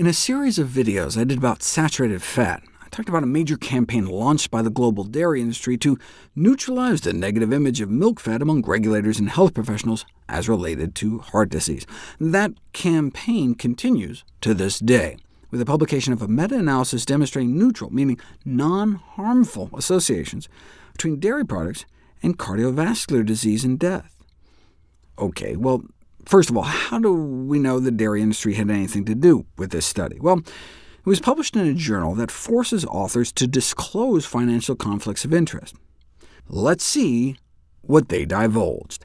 In a series of videos I did about saturated fat, I talked about a major campaign launched by the global dairy industry to neutralize the negative image of milk fat among regulators and health professionals as related to heart disease. That campaign continues to this day, with the publication of a meta-analysis demonstrating neutral, meaning non-harmful, associations between dairy products and cardiovascular disease and death. OK, well, first of all, how do we know the dairy industry had anything to do with this study? Well, it was published in a journal that forces authors to disclose financial conflicts of interest. Let's see what they divulged.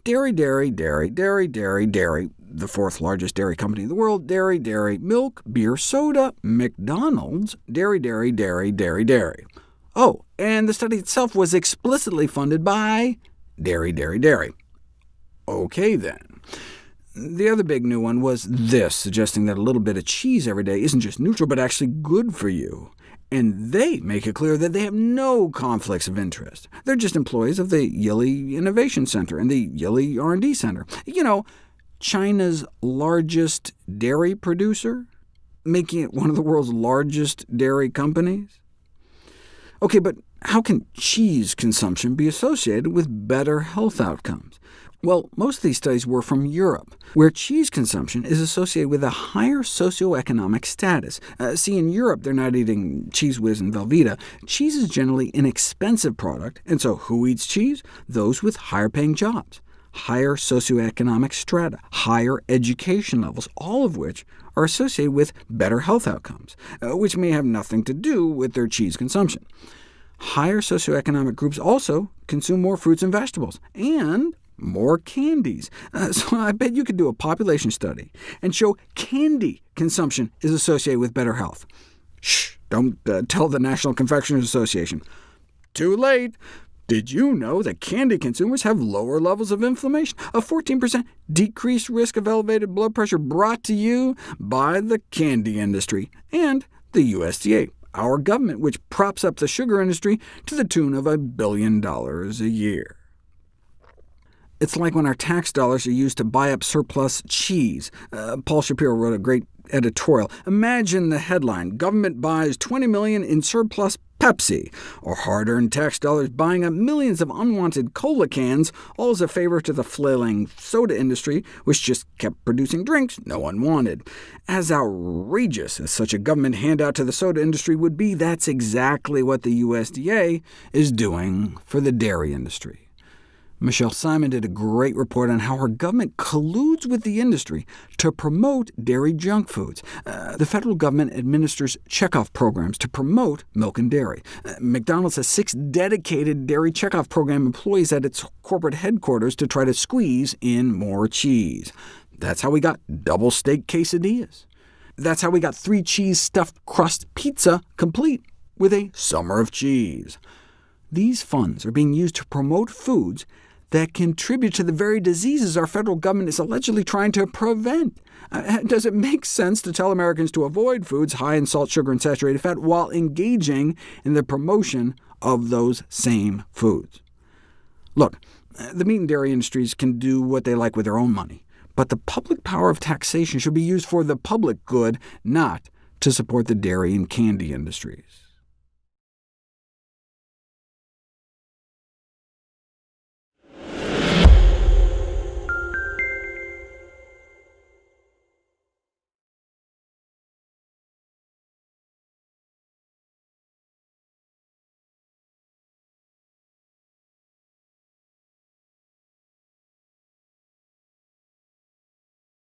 Dairy, the fourth largest dairy company in the world, dairy, milk, beer, soda, McDonald's, dairy. Oh, and the study itself was explicitly funded by dairy. OK, then. The other big new one was this, suggesting that a little bit of cheese every day isn't just neutral, but actually good for you. And they make it clear that they have no conflicts of interest. They're just employees of the Yili Innovation Center and the Yili R&D Center. You know, China's largest dairy producer, making it one of the world's largest dairy companies. OK, but how can cheese consumption be associated with better health outcomes? Well, most of these studies were from Europe, where cheese consumption is associated with a higher socioeconomic status. See, in Europe, they're not eating Cheese Whiz and Velveeta. Cheese is generally an expensive product, and so who eats cheese? Those with higher-paying jobs, higher socioeconomic strata, higher education levels, all of which are associated with better health outcomes, which may have nothing to do with their cheese consumption. Higher socioeconomic groups also consume more fruits and vegetables, and more candies. So I bet you could do a population study and show candy consumption is associated with better health. Shh, don't tell the National Confectioners Association. Too late. Did you know that candy consumers have lower levels of inflammation? A 14% decreased risk of elevated blood pressure, brought to you by the candy industry and the USDA, our government, which props up the sugar industry to the tune of $1 billion a year. It's like when our tax dollars are used to buy up surplus cheese. Paul Shapiro wrote a great editorial. Imagine the headline, "Government buys $20 million in surplus Pepsi," or hard-earned tax dollars buying up millions of unwanted cola cans, all as a favor to the flailing soda industry, which just kept producing drinks no one wanted. As outrageous as such a government handout to the soda industry would be, that's exactly what the USDA is doing for the dairy industry. Michelle Simon did a great report on how her government colludes with the industry to promote dairy junk foods. The federal government administers checkoff programs to promote milk and dairy. McDonald's has 6 dedicated dairy checkoff program employees at its corporate headquarters to try to squeeze in more cheese. That's how we got double steak quesadillas. That's how we got 3 cheese stuffed crust pizza, complete with a summer of cheese. These funds are being used to promote foods that contribute to the very diseases our federal government is allegedly trying to prevent. Does it make sense to tell Americans to avoid foods high in salt, sugar, and saturated fat while engaging in the promotion of those same foods? Look, the meat and dairy industries can do what they like with their own money, but the public power of taxation should be used for the public good, not to support the dairy and candy industries.